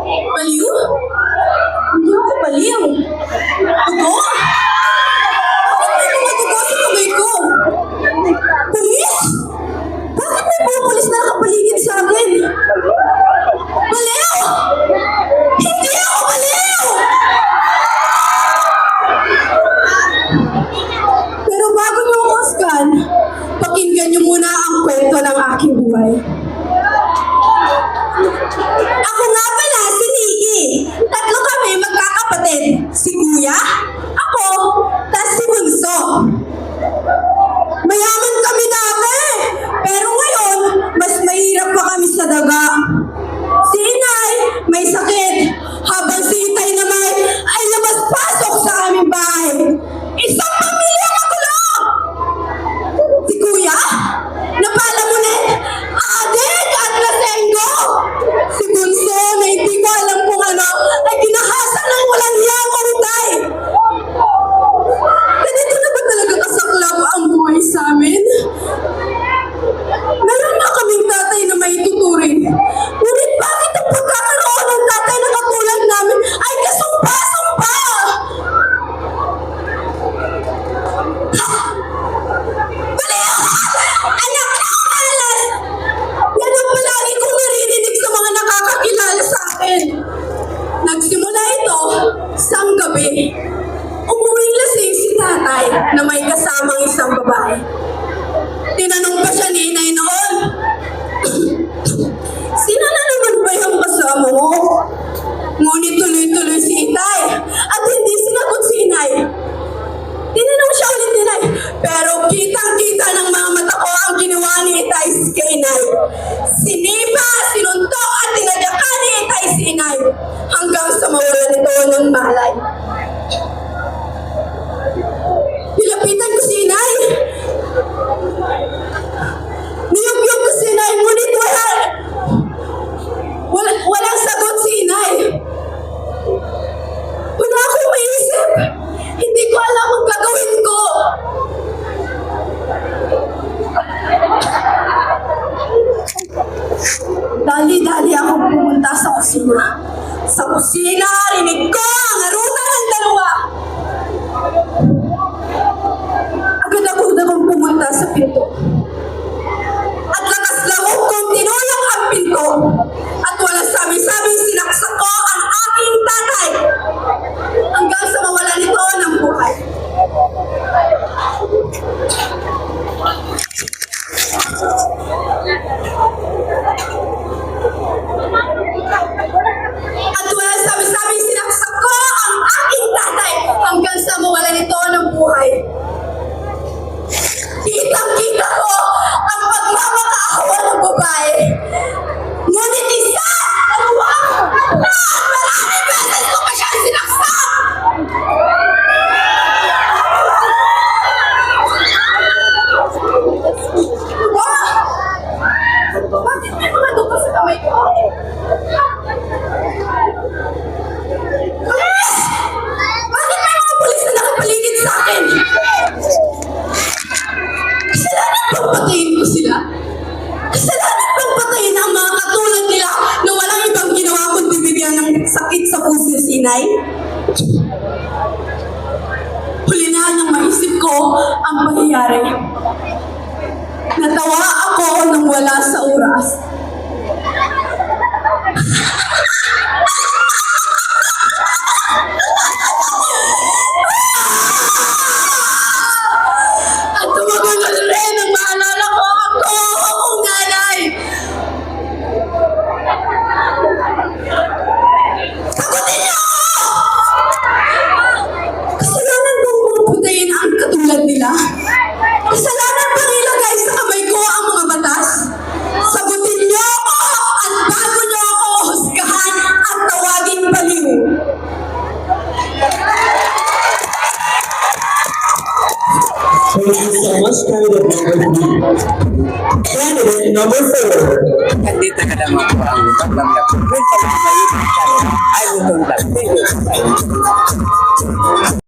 Baliw? Hindi ako baliw. Dugo? Bakit may mga dugo sa kamay ko? Pulis? Bakit may mga pulis na nakapaligid sa akin? Baliw? Hindi ako baliw! Pero bago niyo umusgan, pakinggan niyo muna ang kwento ng aking buhay. Ako nga pala si Nikki. Tatlo kami magkakapatid. Si Kuya, ako, tas si Bunso. Mayaman kami dati. Pero ngayon, mas mahirap pa kami sa daga. Si Inay may sakit. Habang si Itay naman ay labas-pasok sa aming bahay. Isang pamilya magulo! Si Kuya, napalamunin, adik at lasenggo. Si Bunso na hindi ko alam kung ano ay ginahasan ng walang hiyang komitay. Ganito na ba talaga kasaklap ang buhay sa amin? Meron na kaming tatay na may tuturing. Ngunit bakit ang pagkakaroon ng tatay na katulad namin ay kasumpa-sumpa? Baliw! Anak na kalas! Yan ang palagi kong naririnig sa mga nakakakilala sa akin. Nagsimula ito sang gabi. Umuwing lasing si tatay na may kasamang isang babae. Tinanong pa siya ni Inay noon, "Sino na naman ba yung kasama mo?" Ngunit tuloy-tuloy si Itay at hindi sinagot si Inay. Tinanong siya ulit ni Inay, pero kitang-kita ng mga mata ko ang ginawa ni Itay kay Inay. Sinipa, sinuntok at tinadyakan ni Itay si Inay hanggang sa mawalan nito ng malay. Nilapitan ko si Inay. Niyog-yog ko si Inay, ngunit walang sagot si Inay. Wala akong maisip. Hindi ko alam ang gagawin ko. Dali-dali akong pumunta sa kusina. Sa kusina, rinig ko ang arutan ng dalawa. Agad-agad akong pumunta sa pinto. At lakas loob kong tinulak ang pinto. At walang sabi-sabing sinaksak ko ang aking tatay. Hanggang sa mawala nito ng buhay. At walang sabi-sabing sinaksak ko ang aking tatay. Hanggang sa mawala nito ng buhay. Kitang-kita ko ang pagmamakaawa ng babae. Ngunit isa, dalawa, at maraming beses ko pa siyang sinaksak! Bakit may mga dugo sa kamay ko? Pulis! Bakit may mga pulis na nakapaligid sa akin? Kasalanan bang patayin ko sila? Kasalanan bang patayin ang mga katulad nila na walang ibang ginawa kundi bigyan ng sakit sa puso si Inay? Huli na nang maisip ko ang pangyayari. Natawa ako nang wala sa oras. At tumagal rin ang maalala ko akong nanay. Sagutin niyo ako! Kasalanan bang puputayin ang katulad nila? Kasalanan bang ilagay sa kamay ko ang mga batas? Sagutin niyo ako at bago niyo ako husgahan at tawagin baliw. Thank you so much, candidate number 3. Candidate number 4. Nandito ka na mga ang paglamlap. Kung sa mga mayroon ka, ay utong lang.